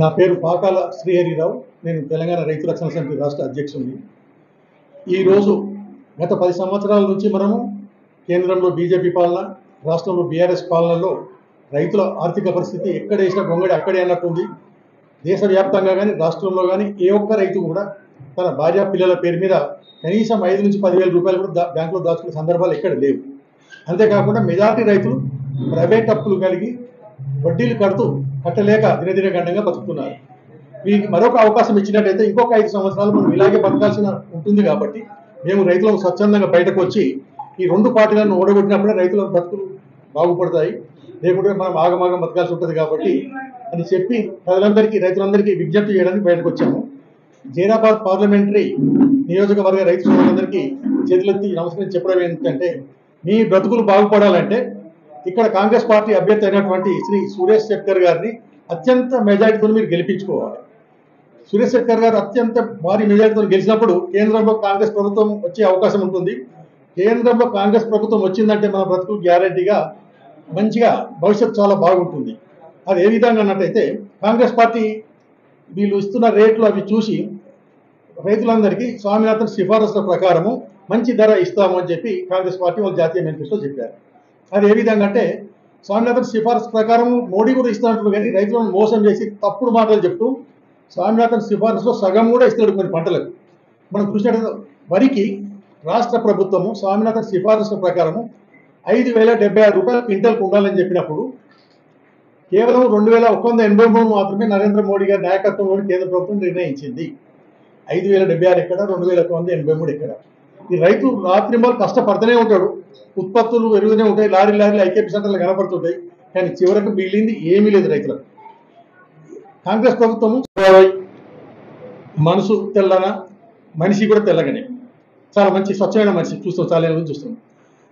నా పేరు పాకాల శ్రీహరిరావు. నేను తెలంగాణ రైతు రక్షణ సమితి రాష్ట్ర అధ్యక్షుడిని. ఈరోజు గత 10 సంవత్సరాల నుంచి మనము కేంద్రంలో బీజేపీ పాలన, రాష్ట్రంలో బీఆర్ఎస్ పాలనలో రైతుల ఆర్థిక పరిస్థితి ఎక్కడ వేసిన గొంగడి అక్కడే అన్నట్టుంది. దేశవ్యాప్తంగా కానీ రాష్ట్రంలో కానీ ఏ ఒక్క రైతు కూడా తన భార్య పిల్లల పేరు మీద కనీసం 5 నుంచి 10,000 రూపాయలు కూడా బ్యాంకులో దాచుకునే సందర్భాలు ఎక్కడ లేవు. అంతేకాకుండా మెజారిటీ రైతులు ప్రైవేట్ అప్పులు కలిగి వడ్డీలు కట్టలేక దినదినగండంగా బతుకుతున్నారు. వీరికి మరొక అవకాశం ఇచ్చినట్టయితే ఇంకొక 5 సంవత్సరాలు మనం ఇలాగే బతకాల్సిన ఉంటుంది. కాబట్టి మేము రైతులకు స్వచ్ఛందంగా బయటకు వచ్చి ఈ 2 పార్టీలను ఓడగొట్టినప్పుడే రైతుల బతుకులు బాగుపడతాయి, లేకుంటే మనం ఆగమాగం బతకాల్సి ఉంటుంది. కాబట్టి అని చెప్పి రైతులందరికీ విజ్ఞప్తి చేయడానికి బయటకు వచ్చాము. జైరాబాద్ పార్లమెంటరీ నియోజకవర్గ రైతు సోదరులందరికీ చేతులెత్తి నమస్కరించి చెప్పడం ఏంటంటే, మీ బ్రతుకులు బాగుపడాలంటే ఇక్కడ కాంగ్రెస్ పార్టీ అభ్యర్థి అయినటువంటి శ్రీ సురేష్ శెట్కర్ గారిని అత్యంత మెజారిటీతో మీరు గెలిపించుకోవాలి. సురేష్ శెట్కర్ గారు అత్యంత భారీ మెజారిటీతో గెలిచినప్పుడు కేంద్రంలో కాంగ్రెస్ ప్రభుత్వం వచ్చే అవకాశం ఉంటుంది. కేంద్రంలో కాంగ్రెస్ ప్రభుత్వం వచ్చిందంటే మన బ్రతుకు గ్యారంటీగా మంచిగా భవిష్యత్తు చాలా బాగుంటుంది. అది ఏ విధంగా అన్నట్టయితే, కాంగ్రెస్ పార్టీ వీళ్ళు ఇస్తున్న రేట్లు అవి చూసి రైతులందరికీ స్వామినాథన్ సిఫారసుల ప్రకారము మంచి ధర ఇస్తాము అని చెప్పి కాంగ్రెస్ పార్టీ వాళ్ళు జాతీయ మేనిఫెస్టో చెప్పారు. అది ఏ విధంగా అంటే, స్వామినాథన్ సిఫారసు ప్రకారం మోడీ కూడా ఇస్తున్నట్టు కానీ రైతులను మోసం చేసి తప్పుడు మాటలు చెప్తూ స్వామినాథన్ సిఫారసులో సగం కూడా ఇస్తున్నాడు కొన్ని పంటలకు. మనం చూసినట్టు వరికి రాష్ట్ర ప్రభుత్వము స్వామినాథన్ సిఫారసుల ప్రకారము 5,076 రూపాయలు క్వింటల్కి ఉండాలని చెప్పినప్పుడు కేవలం 2,183 మాత్రమే నరేంద్ర మోడీ గారి నాయకత్వంలోని కేంద్ర ప్రభుత్వం నిర్ణయించింది. 5,076 ఎక్కడ, 2,183 ఎక్కడ? ఈ రైతు రాత్రింబాలు కష్టపడుతూనే ఉంటాడు, ఉత్పత్తులు పెరుగుతూనే ఉంటాయి, లారీలు ఐకేపీ సెంటర్లు కనపడుతుంటాయి, కానీ చివరకు మిగిలింది ఏమీ లేదు రైతులకు. కాంగ్రెస్ ప్రభుత్వము మనసు తెల్లన, మనిషి కూడా తెల్లగానే, చాలా మంచి స్వచ్ఛమైన మనిషి చూస్తాం, చాలా ఏళ్ళ నుంచి చూస్తాం.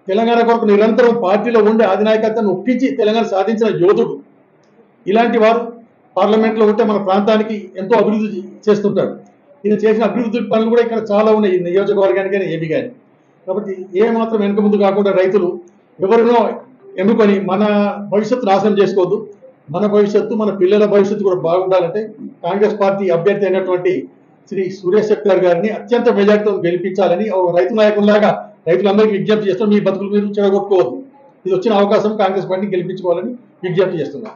తెలంగాణ కొరకు నిరంతరం పార్టీలో ఉండే అధినాయకత్వాన్ని ఒప్పించి తెలంగాణ సాధించిన యోధుడు. ఇలాంటి వారు పార్లమెంట్లో ఉంటే మన ప్రాంతానికి ఎంతో అభివృద్ధి చేస్తుంటాడు. ఈయన చేసిన అభివృద్ధి పనులు కూడా ఇక్కడ చాలా ఉన్నాయి, ఈ నియోజకవర్గానికైనా ఏమి కానీ. కాబట్టి ఏమాత్రం వెనుక ముందు కాకుండా రైతులు ఎవరినో ఎన్నుకొని మన భవిష్యత్తు నాశనం చేసుకోవద్దు. మన భవిష్యత్తు, మన పిల్లల భవిష్యత్తు కూడా బాగుండాలంటే కాంగ్రెస్ పార్టీ అభ్యర్థి అయినటువంటి శ్రీ సురేష్ శెట్కర్ గారిని అత్యంత మెజార్టీతో గెలిపించాలని రైతు నాయకుల్లాగా రైతులందరికీ విజ్ఞప్తి చేస్తాం. మీ బతుకులు మీరు చెడగొట్టుకోవద్దు. ఇది వచ్చిన అవకాశం కాంగ్రెస్ పార్టీ గెలిపించుకోవాలని విజ్ఞప్తి చేస్తున్నాం.